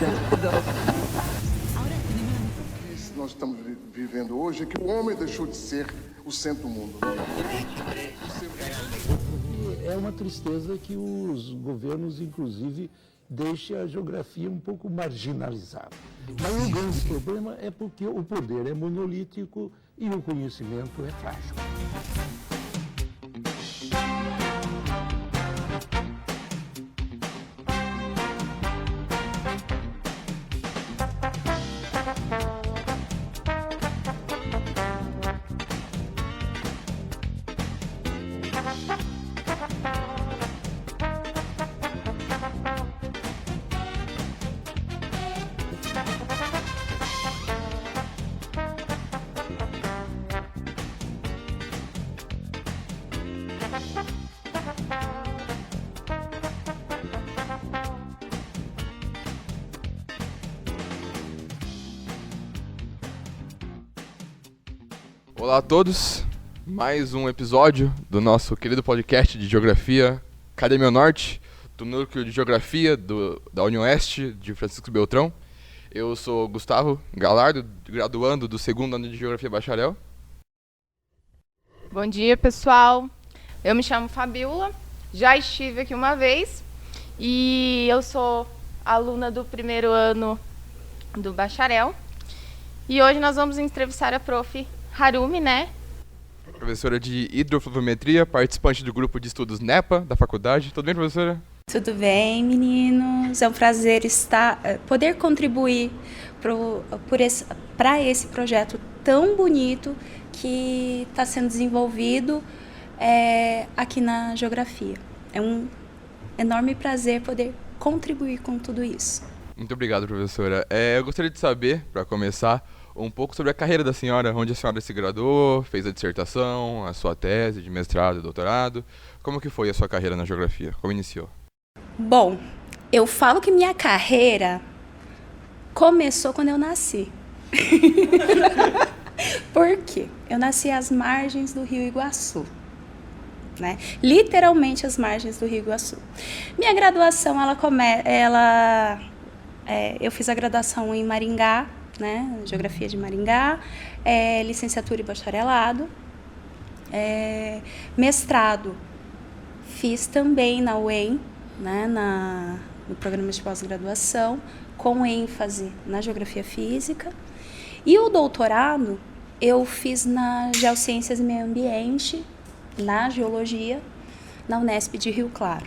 que nós estamos vivendo hoje é que o homem deixou de ser o centro do mundo. É uma tristeza que os governos, inclusive, deixem a geografia um pouco marginalizada. Mas o grande problema é porque o poder é monolítico e o conhecimento é frágil. Olá a todos, mais um episódio do nosso querido podcast de Geografia Academia Norte, do Núcleo de Geografia da UniOeste de Francisco Beltrão. Eu sou Gustavo Galardo, graduando do segundo ano de Geografia Bacharel. Bom dia, pessoal. Eu me chamo Fabiola, já estive aqui uma vez e eu sou aluna do primeiro ano do Bacharel. E hoje nós vamos entrevistar a prof. Harumi, né? Professora de Hidrofluvimetria, participante do grupo de estudos NEPA da faculdade. Tudo bem, professora? Tudo bem, meninos. É um prazer poder contribuir para esse projeto tão bonito que está sendo desenvolvido aqui na Geografia. É um enorme prazer poder contribuir com tudo isso. Muito obrigado, professora. Eu gostaria de saber, para começar, um pouco sobre a carreira da senhora, onde a senhora se graduou, fez a dissertação, a sua tese de mestrado e doutorado. Como que foi a sua carreira na geografia? Como iniciou? Bom, eu falo que minha carreira começou quando eu nasci. Por quê? Eu nasci às margens do Rio Iguaçu, né? Literalmente às margens do Rio Iguaçu. Minha graduação, eu fiz a graduação em Maringá, né? Geografia de Maringá, licenciatura e bacharelado, mestrado fiz também na UEM, né? No programa de pós-graduação, com ênfase na geografia física, e o doutorado eu fiz na Geociências e Meio Ambiente, na Geologia, na Unesp de Rio Claro,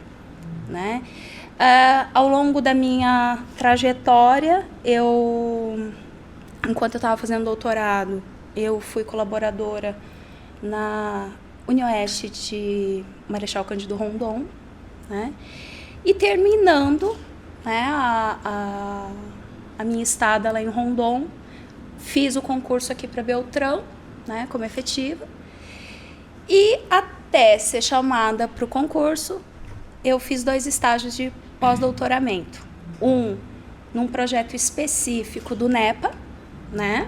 né? Ao longo da minha trajetória, enquanto eu estava fazendo doutorado, eu fui colaboradora na UniOeste de Marechal Cândido Rondon, né? E terminando, né, a minha estada lá em Rondon, fiz o concurso aqui para Beltrão, né, como efetiva. E até ser chamada para o concurso, eu fiz 2 estágios de pós-doutoramento. Um num projeto específico do NEPA, né?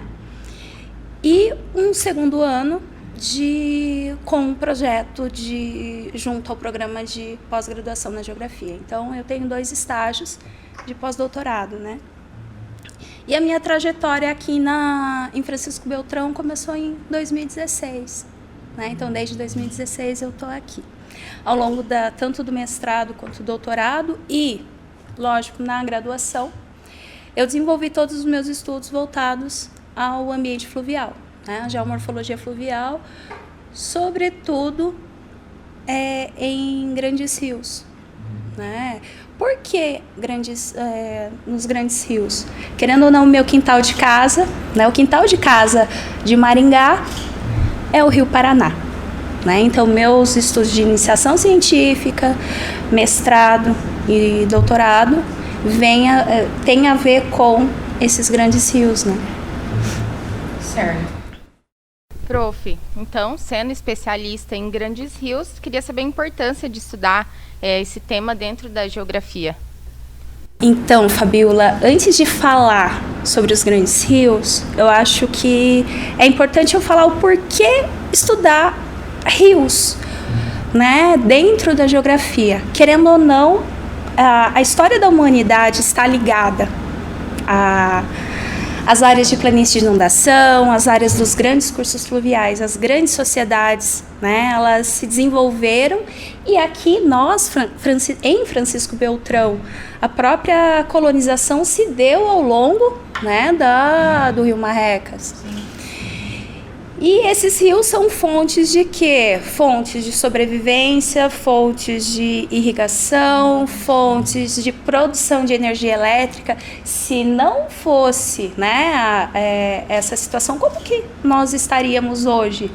E um segundo ano com um projeto junto ao programa de pós-graduação na geografia. Então, eu tenho 2 estágios de pós-doutorado, né? E a minha trajetória aqui em Francisco Beltrão começou em 2016, né? Então, desde 2016 eu estou aqui. Ao longo tanto do mestrado quanto do doutorado e, lógico, na graduação, eu desenvolvi todos os meus estudos voltados ao ambiente fluvial, né? A geomorfologia fluvial, sobretudo em grandes rios, né? Por que nos grandes rios? Querendo ou não, o meu quintal de casa, né? O quintal de casa de Maringá é o Rio Paraná, né? Então, meus estudos de iniciação científica, mestrado e doutorado tem a ver com esses grandes rios, né? Certo. Prof, então, sendo especialista em grandes rios, queria saber a importância de estudar esse tema dentro da geografia. Então, Fabiola, antes de falar sobre os grandes rios, eu acho que é importante eu falar o porquê estudar rios, né, dentro da geografia. Querendo ou não, a história da humanidade está ligada, as áreas de planície de inundação, as áreas dos grandes cursos fluviais, as grandes sociedades, né, elas se desenvolveram, e aqui nós, em Francisco Beltrão, a própria colonização se deu ao longo, né, do Rio Marrecas. E esses rios são fontes de quê? Fontes de sobrevivência, fontes de irrigação, fontes de produção de energia elétrica. Se não fosse, né, essa situação, como que nós estaríamos hoje?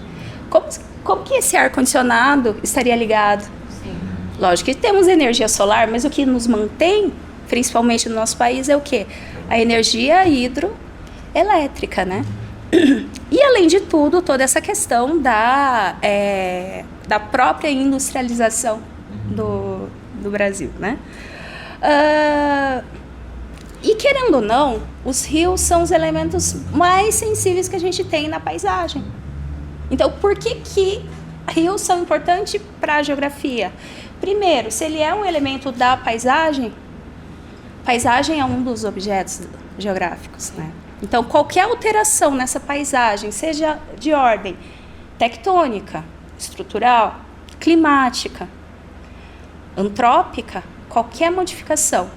Como que esse ar-condicionado estaria ligado? Sim. Lógico que temos energia solar, mas o que nos mantém, principalmente no nosso país, é o quê? A energia hidroelétrica, né? E, além de tudo, toda essa questão da própria industrialização do Brasil, né? E, querendo ou não, os rios são os elementos mais sensíveis que a gente tem na paisagem. Então, por que rios são importantes para a geografia? Primeiro, se ele é um elemento da paisagem é um dos objetos geográficos, né? Então, qualquer alteração nessa paisagem, seja de ordem tectônica, estrutural, climática, antrópica, qualquer modificação,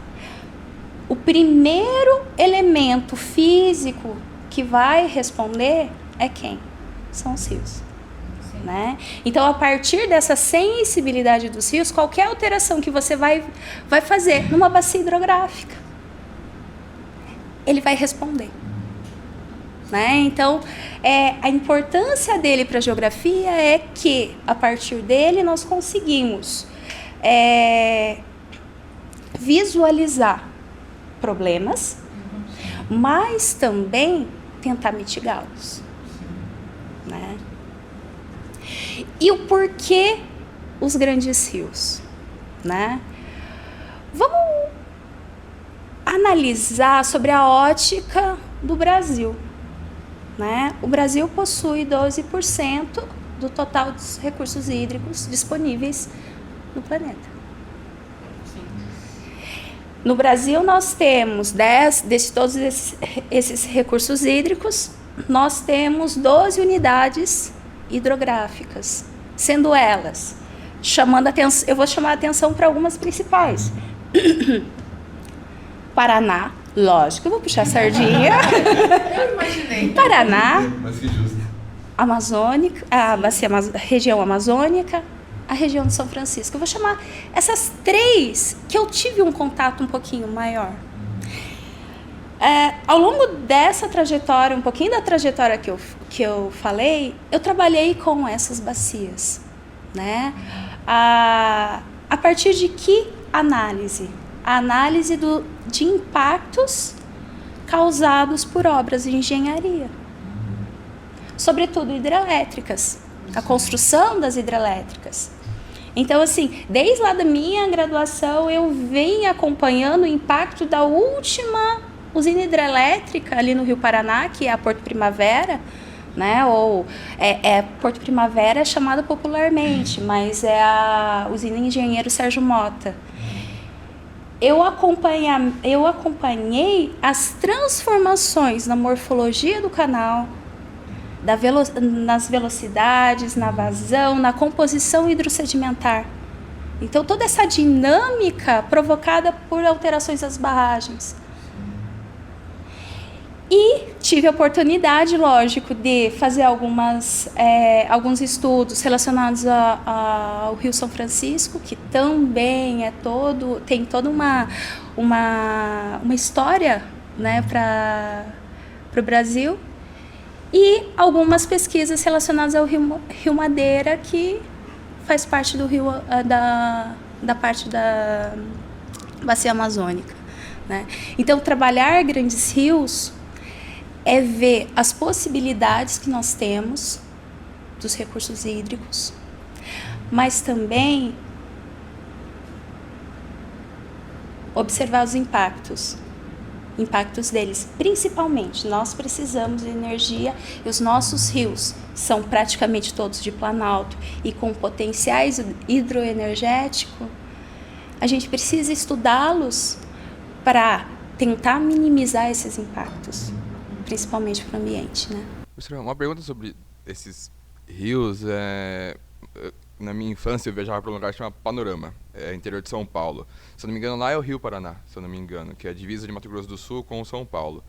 o primeiro elemento físico que vai responder é quem? São os rios. Né? Então, a partir dessa sensibilidade dos rios, qualquer alteração que você vai fazer numa bacia hidrográfica, ele vai responder. Né? Então, a importância dele para a geografia é que, a partir dele, nós conseguimos visualizar problemas, mas também tentar mitigá-los. Né? E o porquê os grandes rios? Né? Vamos analisar sobre a ótica do Brasil. Né? O Brasil possui 12% do total dos recursos hídricos disponíveis no planeta. Sim. No Brasil, nós temos de todos esses recursos hídricos, nós temos 12 unidades hidrográficas, sendo elas, eu vou chamar a atenção para algumas principais. Paraná, lógico, eu vou puxar a sardinha. Eu imaginei. Paraná, Mas que justo. Amazônica, região amazônica, a região de São Francisco. Eu vou chamar essas três que eu tive um contato um pouquinho maior. Ao longo dessa trajetória, um pouquinho da trajetória que eu falei, eu trabalhei com essas bacias. Né? A partir de que análise? A análise de impactos causados por obras de engenharia, sobretudo hidrelétricas, a construção das hidrelétricas. Então, assim, desde lá da minha graduação, eu venho acompanhando o impacto da última usina hidrelétrica ali no Rio Paraná, que é a Porto Primavera, né? Ou Porto Primavera é chamada popularmente, mas é a usina Engenheiro Sérgio Mota. Eu acompanhei as transformações na morfologia do canal, nas velocidades, na vazão, na composição hidrossedimentar. Então, toda essa dinâmica provocada por alterações das barragens. E tive a oportunidade, lógico, de fazer alguns estudos relacionados ao Rio São Francisco, que também tem toda uma história, né, para o Brasil, e algumas pesquisas relacionadas ao Rio Madeira, que faz parte do rio, da parte da bacia amazônica. Né? Então, trabalhar grandes rios é ver as possibilidades que nós temos dos recursos hídricos, mas também observar os impactos deles. Principalmente, nós precisamos de energia e os nossos rios são praticamente todos de planalto e com potenciais hidroenergéticos. A gente precisa estudá-los para tentar minimizar esses impactos, principalmente para o ambiente, né? Uma pergunta sobre esses rios. Na minha infância eu viajava para um lugar chamado Panorama, interior de São Paulo. Se eu não me engano, lá é o Rio Paraná, se eu não me engano, que é a divisa de Mato Grosso do Sul com São Paulo.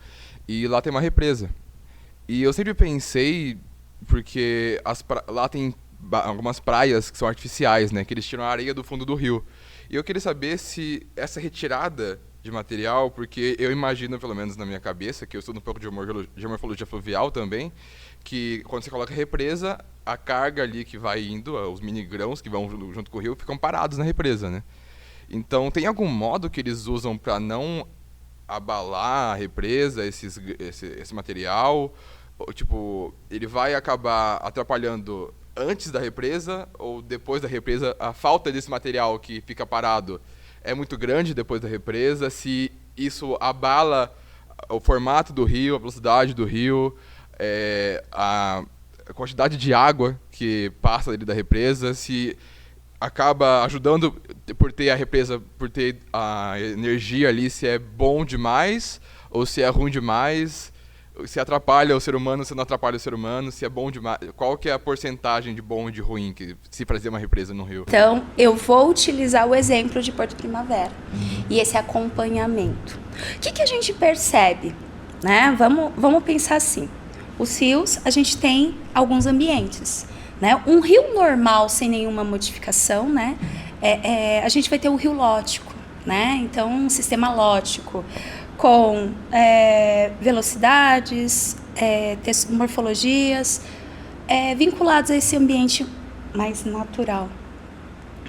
E lá tem uma represa. E eu sempre pensei, porque lá tem algumas praias que são artificiais, né, que eles tiram a areia do fundo do rio. E eu queria saber se essa retirada de material, porque eu imagino, pelo menos na minha cabeça, que eu estudo um pouco de geomorfologia fluvial também, que quando você coloca a represa, a carga ali que vai indo, os mini grãos que vão junto com o rio, ficam parados na represa, né? Então, tem algum modo que eles usam para não abalar a represa, esse material? Ou, tipo, ele vai acabar atrapalhando antes da represa ou depois da represa? A falta desse material que fica parado é muito grande depois da represa? Se isso abala o formato do rio, a velocidade do rio, a quantidade de água que passa ali da represa, se acaba ajudando por ter a represa, por ter a energia ali, se é bom demais ou se é ruim demais, se atrapalha o ser humano, se não atrapalha o ser humano, se é bom demais, qual que é a porcentagem de bom e de ruim que se fazer uma represa no rio? Então, eu vou utilizar o exemplo de Porto Primavera e esse acompanhamento. O que a gente percebe? Né? Vamos pensar assim. Os rios, a gente tem alguns ambientes, né? Um rio normal, sem nenhuma modificação, né? A gente vai ter um rio lótico, né? Então, um sistema lótico com velocidades, morfologias vinculados a esse ambiente mais natural,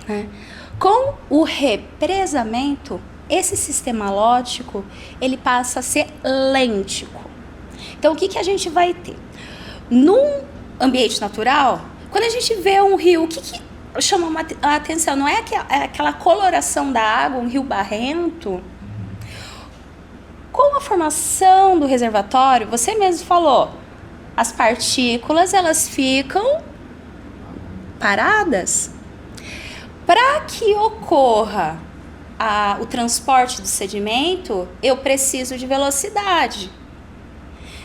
né? Com o represamento, esse sistema lótico, ele passa a ser lêntico. Então, o que a gente vai ter? Num ambiente natural, quando a gente vê um rio, o que chama a atenção? Não é aquela coloração da água, um rio barrento. Com a formação do reservatório, você mesmo falou, as partículas, elas ficam paradas. Para que ocorra o transporte do sedimento, eu preciso de velocidade.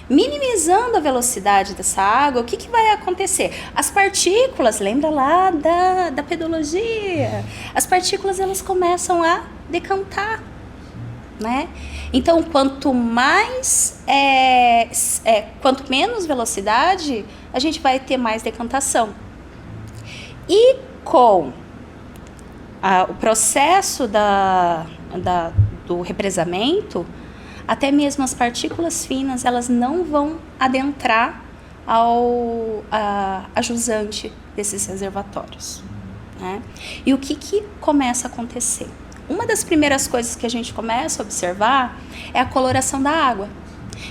Minimizando a velocidade dessa água, o que vai acontecer? As partículas, lembra lá da pedologia? As partículas, elas começam a decantar, né? Então, quanto menos velocidade, a gente vai ter mais decantação. E com o processo do represamento, até mesmo as partículas finas, elas não vão adentrar a jusante desses reservatórios, né? E o que começa a acontecer? Uma das primeiras coisas que a gente começa a observar é a coloração da água.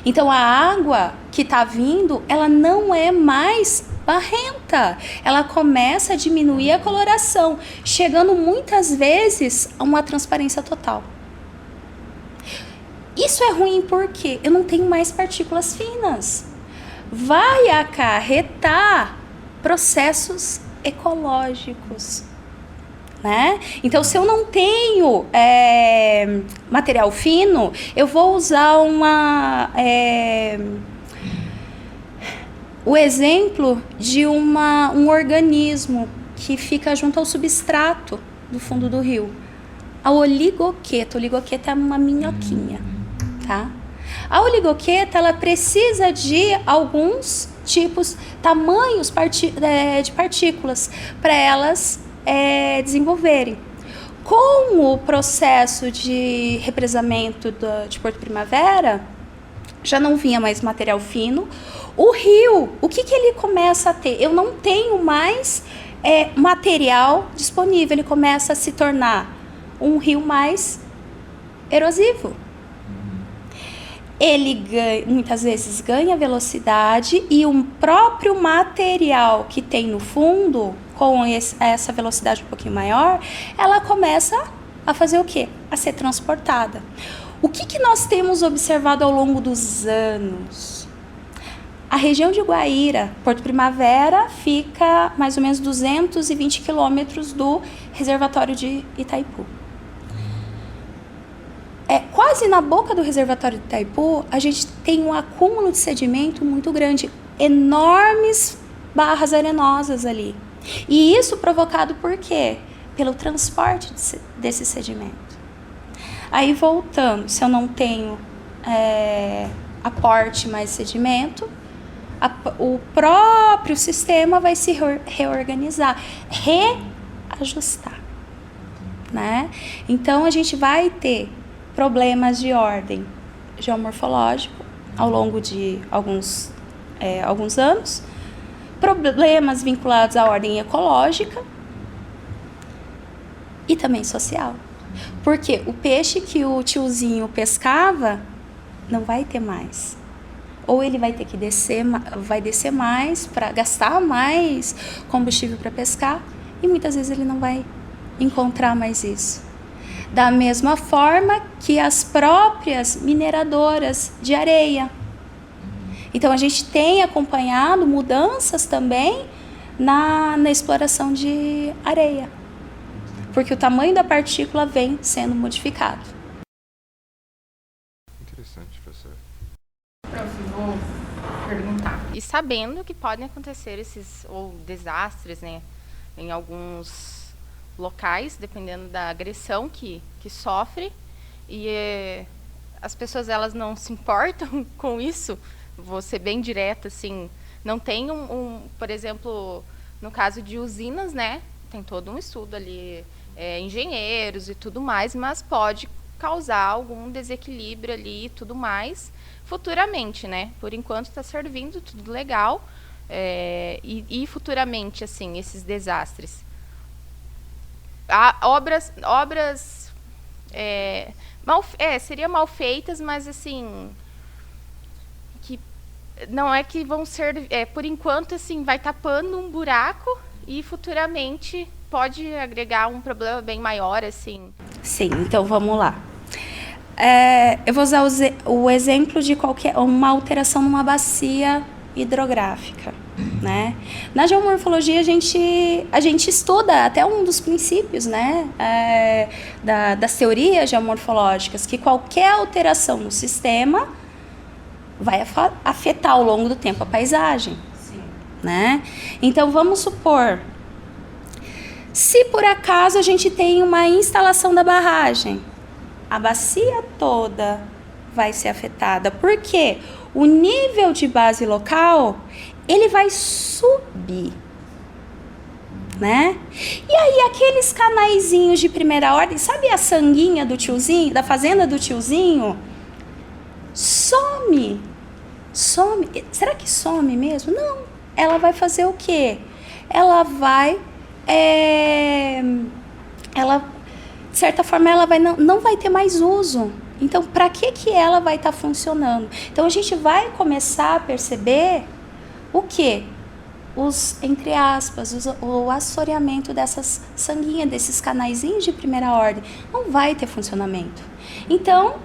Então, a água que está vindo, ela não é mais barrenta. Ela começa a diminuir a coloração, chegando muitas vezes a uma transparência total. Isso é ruim porque eu não tenho mais partículas finas. Vai acarretar processos ecológicos, né? Então, se eu não tenho material fino, eu vou usar o exemplo de um organismo que fica junto ao substrato do fundo do rio. A oligoqueta. A oligoqueta é uma minhoquinha, tá? A oligoqueta, ela precisa de alguns tamanhos de partículas para elas desenvolverem. Com o processo de represamento de Porto Primavera, já não vinha mais material fino. O rio, o que ele começa a ter? Eu não tenho mais material disponível, ele começa a se tornar um rio mais erosivo. Ele muitas vezes ganha velocidade e o próprio material que tem no fundo, com essa velocidade um pouquinho maior, ela começa a fazer o quê? A ser transportada. O que nós temos observado ao longo dos anos? A região de Guaíra, Porto Primavera, fica mais ou menos 220 quilômetros do reservatório de Itaipu. quase na boca do reservatório de Itaipu, a gente tem um acúmulo de sedimento muito grande, enormes barras arenosas ali. E isso provocado por quê? Pelo transporte desse sedimento. Aí voltando, se eu não tenho aporte mais sedimento, o próprio sistema vai se reorganizar, reajustar, né? Então a gente vai ter problemas de ordem geomorfológico ao longo de alguns anos, problemas vinculados à ordem ecológica e também social. Porque o peixe que o tiozinho pescava não vai ter mais. Ou ele vai ter que descer mais para gastar mais combustível para pescar, e muitas vezes ele não vai encontrar mais isso. Da mesma forma que as próprias mineradoras de areia. Então a gente tem acompanhado mudanças também na exploração de areia, porque o tamanho da partícula vem sendo modificado. Interessante, professor. Vou perguntar. E sabendo que podem acontecer esses desastres, né, em alguns locais, dependendo da agressão que sofre, e as pessoas elas não se importam com isso. Vou ser bem direta, assim, não tem por exemplo, no caso de usinas, né, tem todo um estudo ali, engenheiros e tudo mais, mas pode causar algum desequilíbrio ali e tudo mais futuramente, né? Por enquanto está servindo tudo legal, e futuramente, assim, esses desastres. Obras seriam mal feitas, mas assim, que não é que vão ser, por enquanto, assim, vai tapando um buraco e futuramente pode agregar um problema bem maior, assim. Sim, então vamos lá. Eu vou usar o exemplo de uma alteração numa bacia hidrográfica, né? Na geomorfologia a gente estuda até um dos princípios, né, das teorias geomorfológicas, que qualquer alteração no sistema vai afetar ao longo do tempo a paisagem. Sim. Né? Então vamos supor, se por acaso a gente tem uma instalação da barragem, a bacia toda vai ser afetada, porque o nível de base local, ele vai subir, né? E aí aqueles canaizinhos de primeira ordem, sabe a sanguinha do tiozinho, da fazenda do tiozinho? Some. Será que some mesmo? Não. Ela vai fazer o quê? Ela vai... de certa forma, ela não vai ter mais uso. Então, para que ela vai estar funcionando? Então, a gente vai começar a perceber o quê? Entre aspas, o assoreamento dessas sanguinhas, desses canaizinhos de primeira ordem. Não vai ter funcionamento. Então,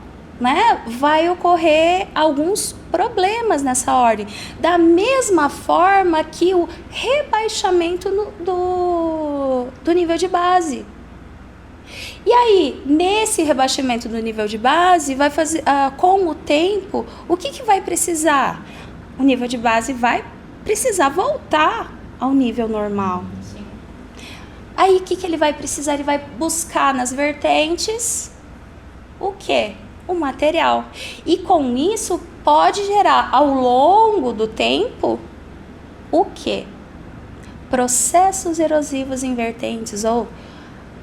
né, vai ocorrer alguns problemas nessa ordem. Da mesma forma que o rebaixamento do nível de base. E aí, nesse rebaixamento do nível de base, vai fazer, com o tempo, o que vai precisar? O nível de base vai precisar voltar ao nível normal. Sim. Aí, o que ele vai precisar? Ele vai buscar nas vertentes o quê? O material. E com isso, pode gerar, ao longo do tempo, o quê? Processos erosivos em vertentes, ou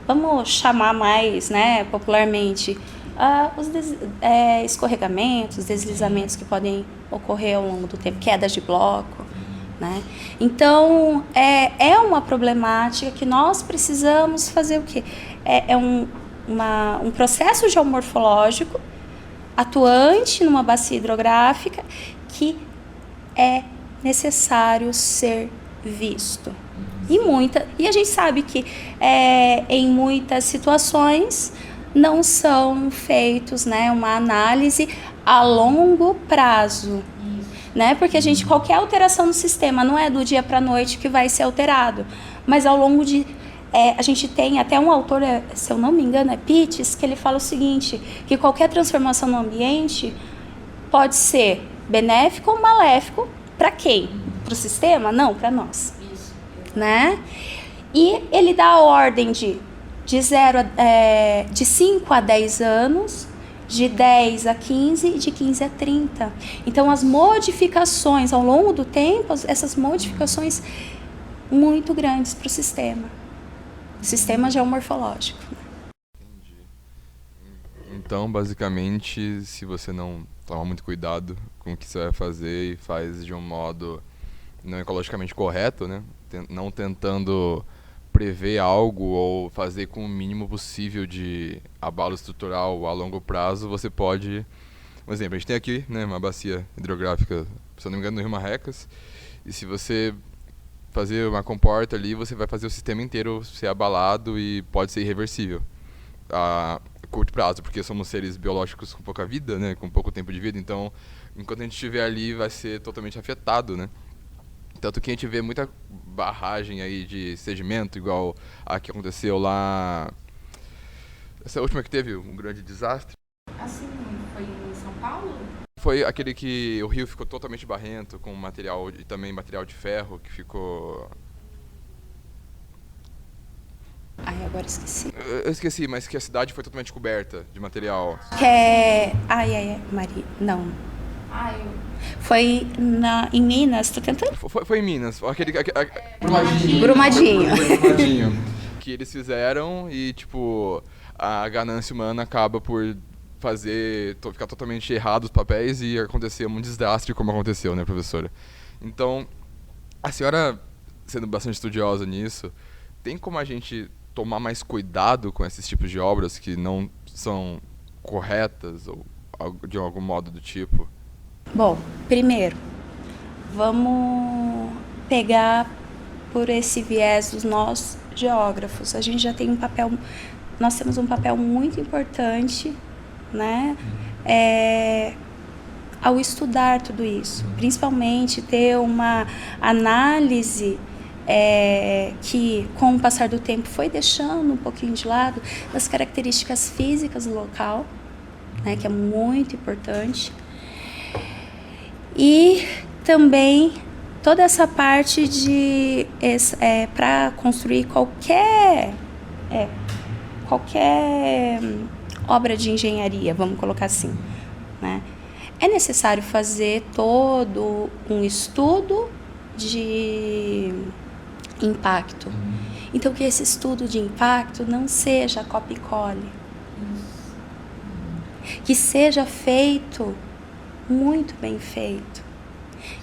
vamos chamar mais, né, popularmente, os escorregamentos, deslizamentos que podem ocorrer ao longo do tempo, quedas de bloco, né? Então, é uma problemática que nós precisamos fazer o quê? Um processo geomorfológico atuante numa bacia hidrográfica que é necessário ser visto. E a gente sabe que em muitas situações não são feitos, né, uma análise a longo prazo. Né? Porque qualquer alteração no sistema não é do dia para a noite que vai ser alterado, mas ao longo de a gente tem até um autor, se eu não me engano, é Pitts, que ele fala o seguinte, que qualquer transformação no ambiente pode ser benéfico ou maléfico para quem? Para o sistema? Não, para nós. Isso. Né? E ele dá a ordem de 5 a 10 anos, de 10 a 15 e de 15 a 30. Então, as modificações ao longo do tempo, essas modificações muito grandes para o sistema. Sistema geomorfológico. Entendi. Então, basicamente, se você não tomar muito cuidado com o que você vai fazer e faz de um modo não ecologicamente correto, né? Não tentando prever algo ou fazer com o mínimo possível de abalo estrutural a longo prazo, você pode... Um exemplo, a gente tem aqui, né, uma bacia hidrográfica, se eu não me engano, no Rio Marrecas, e se você fazer uma comporta ali, você vai fazer o sistema inteiro ser abalado e pode ser irreversível a curto prazo, porque somos seres biológicos com pouca vida, né, com pouco tempo de vida, então enquanto a gente estiver ali vai ser totalmente afetado, né? Tanto que a gente vê muita barragem aí de sedimento, igual a que aconteceu lá, essa última que teve um grande desastre. Assim, foi em São Paulo? Foi aquele que o rio ficou totalmente barrento, com material e também material de ferro que ficou... Ai, agora esqueci. Eu esqueci, mas que a cidade foi totalmente coberta de material. Maria, não. Foi em Minas, tô tentando... Foi em Minas, Brumadinho. Que eles fizeram e, tipo, a ganância humana acaba por ficar totalmente errado os papéis e acontecer um desastre como aconteceu, né, professora? Então, a senhora, sendo bastante estudiosa nisso, tem como a gente tomar mais cuidado com esses tipos de obras que não são corretas ou de algum modo do tipo? Bom, primeiro, vamos pegar por esse viés dos nós geógrafos. A gente já tem nós temos um papel muito importante, né, ao estudar tudo isso, principalmente ter uma análise que, com o passar do tempo, foi deixando um pouquinho de lado das características físicas do local, né, que é muito importante. E também toda essa parte de para construir qualquer obra de engenharia, vamos colocar assim, né? É necessário fazer todo um estudo de impacto. Então, que esse estudo de impacto não seja copia e cole. Que seja feito muito bem feito.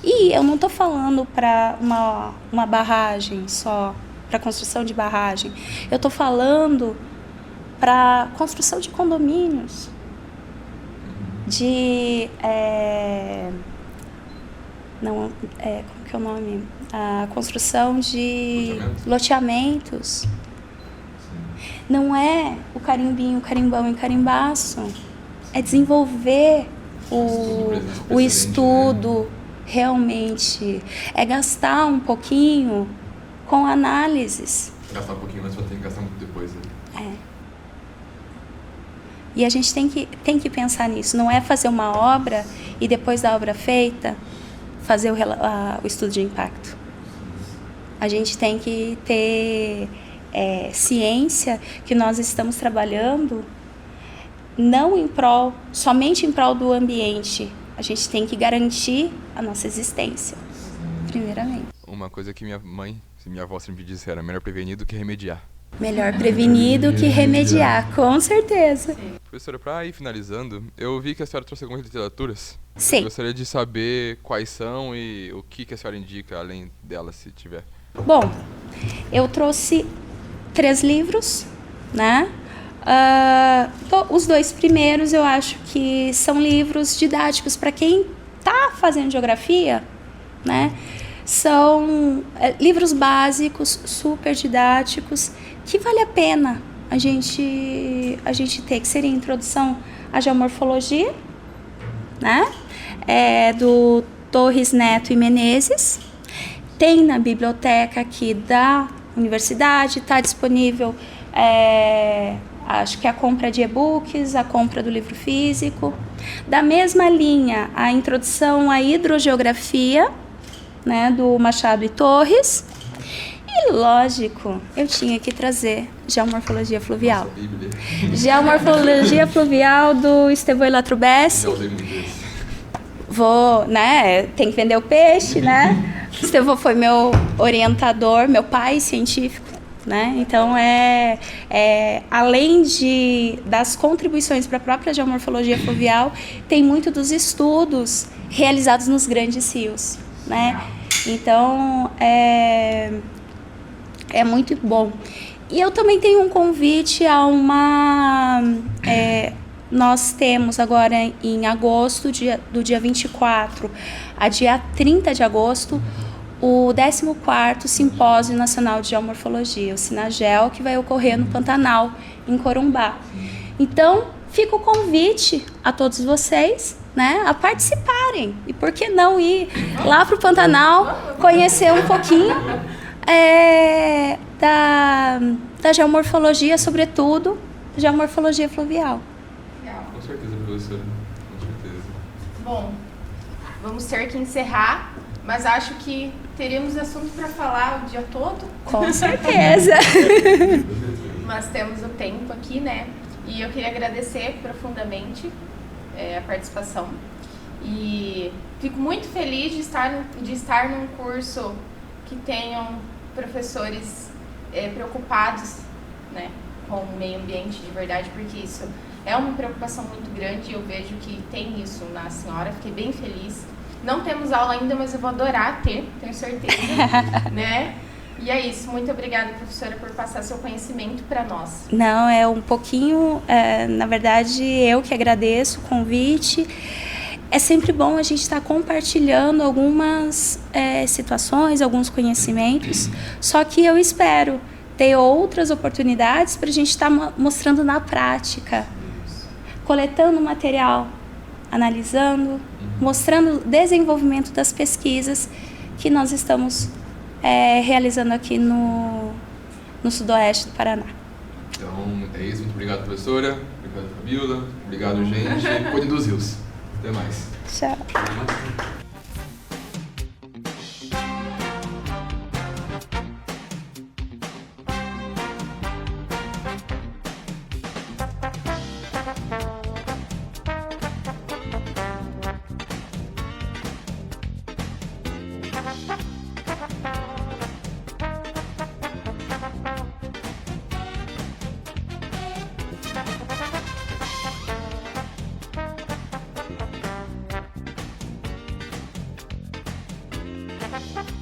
E eu não estou falando para uma barragem só, para construção de barragem. Eu estou falando para construção de condomínios, de como que é o nome? A construção de loteamentos. Não é o carimbinho, o carimbão e carimbaço. É desenvolver o estudo realmente, é gastar um pouquinho com análises. Gastar um pouquinho, mas vai ter que gastar muito depois, né? E a gente tem que pensar nisso, não é fazer uma obra e depois da obra feita, fazer o estudo de impacto. A gente tem que ter ciência que nós estamos trabalhando não somente em prol do ambiente. A gente tem que garantir a nossa existência, primeiramente. Uma coisa que minha avó sempre disse era melhor prevenir do que remediar. Melhor prevenir do que remediar, com certeza. Sim. Professora, para ir finalizando, eu vi que a senhora trouxe algumas literaturas. Sim. Eu gostaria de saber quais são e o que a senhora indica, além delas, se tiver. Bom, eu trouxe 3 livros, né? Os 2 primeiros eu acho que são livros didáticos para quem está fazendo geografia, né? São livros básicos, super didáticos, que vale a pena a gente ter, que seria a Introdução à Geomorfologia, né? Do Torres Neto e Menezes. Tem na biblioteca aqui da universidade, está disponível, acho que a compra de e-books, a compra do livro físico. Da mesma linha, a introdução à hidrogeografia, né, do Machado e Torres. E, lógico, eu tinha que trazer Geomorfologia Fluvial. Geomorfologia Fluvial do Estevão Ilatrubessi. Vou, né, tem que vender o peixe, né? Estevão foi meu orientador, meu pai científico, né? Então, além das contribuições para a própria geomorfologia fluvial, tem muito dos estudos realizados nos grandes rios, né? Então, é muito bom. E eu também tenho um convite a nós temos agora em agosto, do dia 24 a dia 30 de agosto, o 14º Simpósio Nacional de Geomorfologia, o Sinagel, que vai ocorrer no Pantanal, em Corumbá. Então, fica o convite a todos vocês, né, a participarem. E por que não ir lá para o Pantanal, conhecer um pouquinho da geomorfologia, sobretudo geomorfologia fluvial. Com certeza, professora. Com certeza. Bom, vamos ter que encerrar, mas acho que teríamos assunto para falar o dia todo. Com certeza. Mas temos o tempo aqui, né? E eu queria agradecer profundamente a participação. E fico muito feliz de estar num curso que tenham professores preocupados, né, com o meio ambiente de verdade, porque isso é uma preocupação muito grande e eu vejo que tem isso na senhora. Fiquei bem feliz. Não temos aula ainda, mas eu vou adorar ter, tenho certeza, né? E é isso. Muito obrigada, professora, por passar seu conhecimento para nós. Não, é um pouquinho, na verdade, eu que agradeço o convite. É sempre bom a gente estar compartilhando algumas situações, alguns conhecimentos, só que eu espero ter outras oportunidades para a gente estar mostrando na prática, coletando material, analisando, mostrando o desenvolvimento das pesquisas que nós estamos realizando aqui no sudoeste do Paraná. Então, é isso. Muito obrigado, professora. Obrigado, Fabiola. Obrigado, gente. Cuidem dos rios. Até mais. Tchau. Thank you.